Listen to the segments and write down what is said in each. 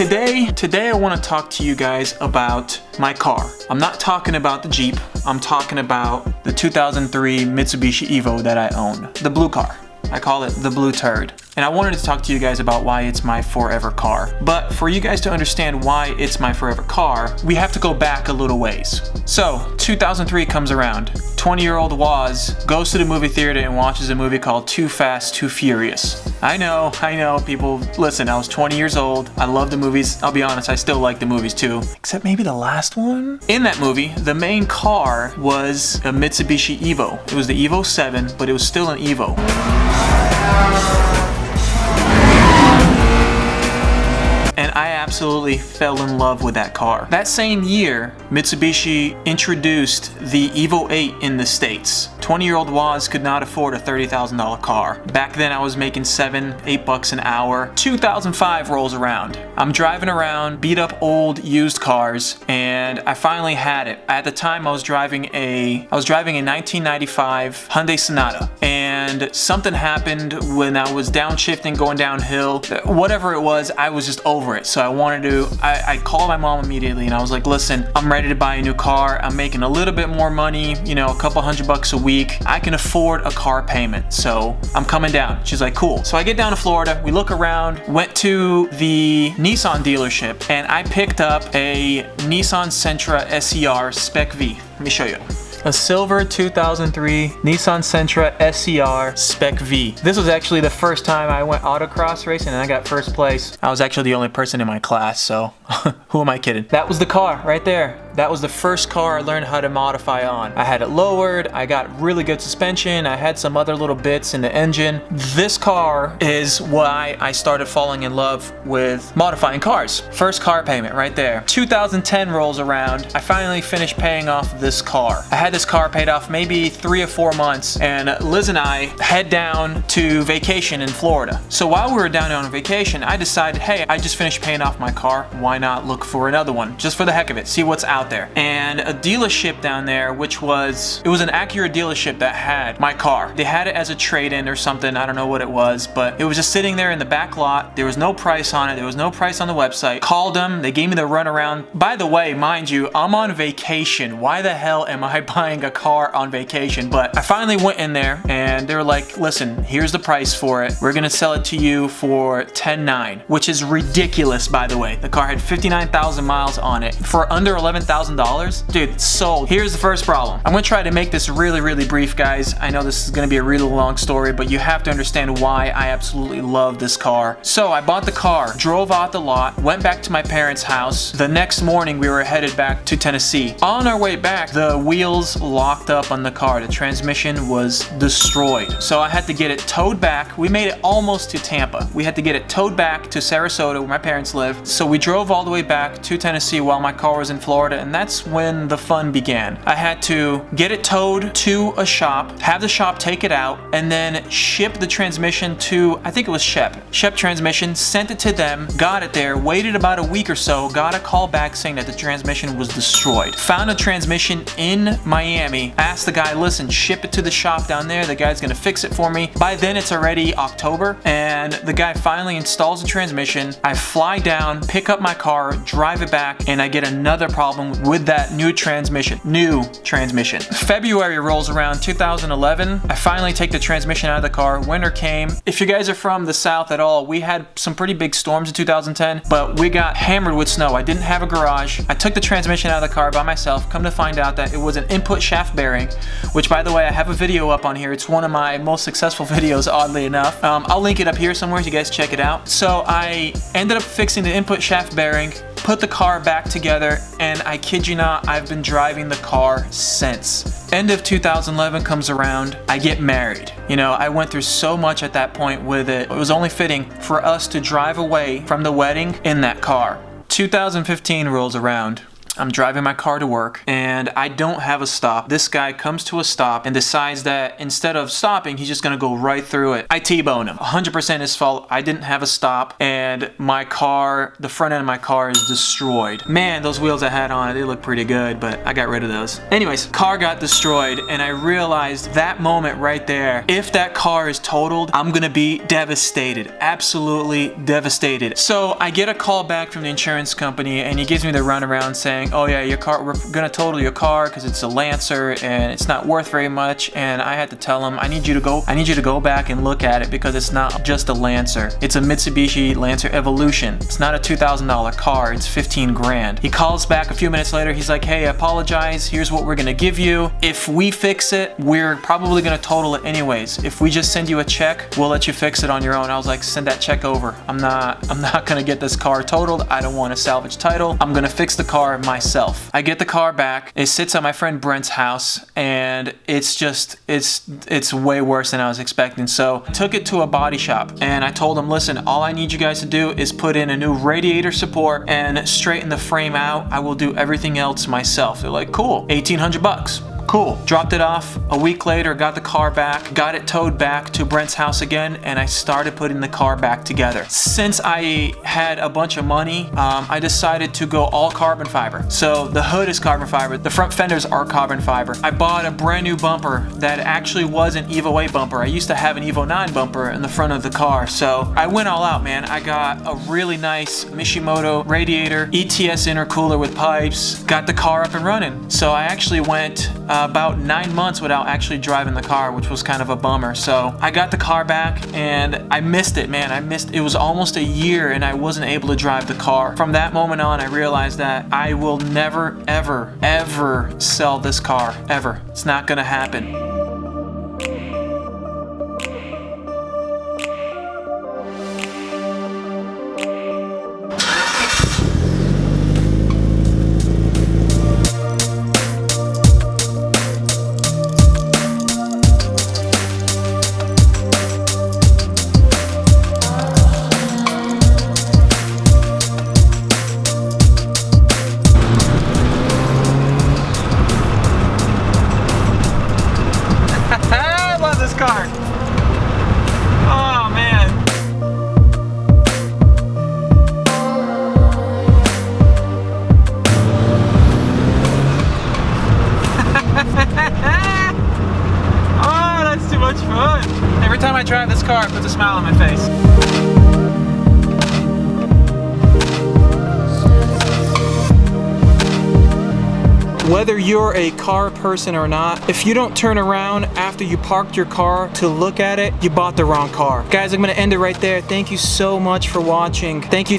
Today I want to talk to you guys about my car. I'm not talking about the Jeep. I'm talking about the 2003 Mitsubishi Evo that I own. The blue car. I call it the blue turd. And I wanted to talk to you guys about why it's my forever car. But for you guys to understand why it's my forever car, we have to go back a little ways. So, 2003 comes around. 20-year-old Waz goes to the movie theater and watches a movie called Too Fast, Too Furious. I know, people. Listen, I was 20 years old. I love the movies. I'll be honest, I still like the movies too. Except maybe the last one? In that movie, the main car was a Mitsubishi Evo. It was the Evo 7, but it was still an Evo. And I absolutely fell in love with that car. That same year, Mitsubishi introduced the Evo 8 in the States. 20-year-old Waz could not afford a $30,000 car. Back then I was making $7-8 an hour. 2005 rolls around. I'm driving around, beat up old used cars, and I finally had it. At the time I was driving a 1995 Hyundai Sonata, and something happened when I was downshifting, going downhill. Whatever it was, I was just over it. So I called my mom immediately and I was like, listen, I'm ready to buy a new car. I'm making a little bit more money, you know, a couple $100 a week. I can afford a car payment, so I'm coming down. She's like, cool. So I get down to Florida, we look around, went to the Nissan dealership, and I picked up a Nissan Sentra SER Spec V. Let me show you. A silver 2003 Nissan Sentra SER Spec V. This was actually the first time I went autocross racing and I got first place. I was actually the only person in my class, so who am I kidding? That was the car right there. That was the first car I learned how to modify on. I had it lowered, I got really good suspension, I had some other little bits in the engine. This car is why I started falling in love with modifying cars. First car payment right there. 2010 rolls around, I finally finished paying off this car. I had this car paid off maybe 3 or 4 months, and Liz and I head down to vacation in Florida. So while we were down on vacation, I decided, hey, I just finished paying off my car, why not look for another one, just for the heck of it, see what's out there. And a dealership down there, it was an Acura dealership that had my car. They had it as a trade-in or something, I don't know what it was, but it was just sitting there in the back lot. There was no price on it, there was no price on the website. Called them, they gave me the runaround. By the way, mind you, I'm on vacation. Why the hell am I buying a car on vacation? But I finally went in there and they were like, listen, here's the price for it. We're gonna sell it to you for $10,900, which is ridiculous, by the way. The car had 59,000 miles on it for under $11,000. Dude, sold. Here's the first problem. I'm gonna try to make this really brief, guys. I know this is gonna be a really long story, but you have to understand why I absolutely love this car. So I bought the car, drove out the lot, went back to my parents' house. The next morning we were headed back to Tennessee. On our way back, the wheels locked up on the car. The transmission was destroyed. So I had to get it towed back. We made it almost to Tampa. We had to get it towed back to Sarasota where my parents live. So we drove all the way back to Tennessee while my car was in Florida, and that's when the fun began. I had to get it towed to a shop, have the shop take it out, and then ship the transmission to, I think it was Shep Transmission, sent it to them, got it there, waited about a week or so, got a call back saying that the transmission was destroyed. Found a transmission in Miami, asked the guy, listen, ship it to the shop down there, the guy's gonna fix it for me. By then it's already October, and the guy finally installs the transmission. I fly down, pick up my car, drive it back, and I get another problem with that new transmission. February rolls around, 2011. I finally take the transmission out of the car. Winter came. If you guys are from the South at all, we had some pretty big storms in 2010, but we got hammered with snow. I didn't have a garage. I took the transmission out of the car by myself. Come to find out that it was an input shaft bearing, which, by the way, I have a video up on here. It's one of my most successful videos, oddly enough. I'll link it up here somewhere so you guys check it out. So I ended up fixing the input shaft bearing, put the car back together, and I kid you not, I've been driving the car since. End of 2011 comes around, I get married. You know, I went through so much at that point with it. It was only fitting for us to drive away from the wedding in that car. 2015 rolls around. I'm driving my car to work and I don't have a stop. This guy comes to a stop and decides that instead of stopping, he's just gonna go right through it. I T-bone him. 100% his fault. I didn't have a stop and my car, the front end of my car is destroyed. Man, those wheels I had on it, they look pretty good, but I got rid of those. Anyways, car got destroyed and I realized that moment right there, if that car is totaled, I'm gonna be devastated. Absolutely devastated. So I get a call back from the insurance company and he gives me the runaround saying, oh yeah, your car, we're gonna total your car because it's a Lancer and it's not worth very much. And I had to tell him, I need you to go back and look at it because it's not just a Lancer. It's a Mitsubishi Lancer Evolution. It's not a $2,000 car, it's 15 grand. He calls back a few minutes later, he's like, hey, I apologize, here's what we're gonna give you. If we fix it, we're probably gonna total it anyways. If we just send you a check, we'll let you fix it on your own. I was like, send that check over. I'm not gonna get this car totaled. I don't want a salvage title. I'm gonna fix the car myself. I get the car back. It sits at my friend Brent's house and it's way worse than I was expecting. So I took it to a body shop and I told them, listen, all I need you guys to do is put in a new radiator support and straighten the frame out. I will do everything else myself. They're like, cool, 1,800 bucks. Cool. Dropped it off. A week later, got the car back, got it towed back to Brent's house again, and I started putting the car back together. Since I had a bunch of money, I decided to go all carbon fiber. So the hood is carbon fiber, the front fenders are carbon fiber. I bought a brand new bumper that actually was an Evo 8 bumper. I used to have an Evo 9 bumper in the front of the car. So I went all out, man. I got a really nice Mishimoto radiator, ETS intercooler with pipes, got the car up and running. So I actually went about 9 months without actually driving the car, which was kind of a bummer. So I got the car back and I missed it, man. It was almost a year and I wasn't able to drive the car. From that moment on, I realized that I will never, ever, ever sell this car, ever. It's not gonna happen. Car. Oh man. Oh, that's too much fun. Every time I drive this car, it puts a smile on my face. Whether you're a car person or not, if you don't turn around after you parked your car to look at it, you bought the wrong car. Guys, I'm gonna end it right there. Thank you so much for watching. Thank you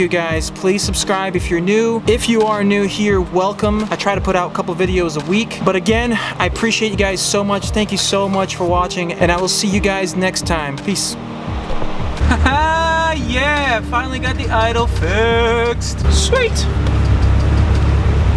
guys. Please subscribe if you're new. If you are new here, welcome. I try to put out a couple videos a week. But again, I appreciate you guys so much. Thank you so much for watching, and I will see you guys next time. Peace. Yeah, finally got the idle fixed. Sweet.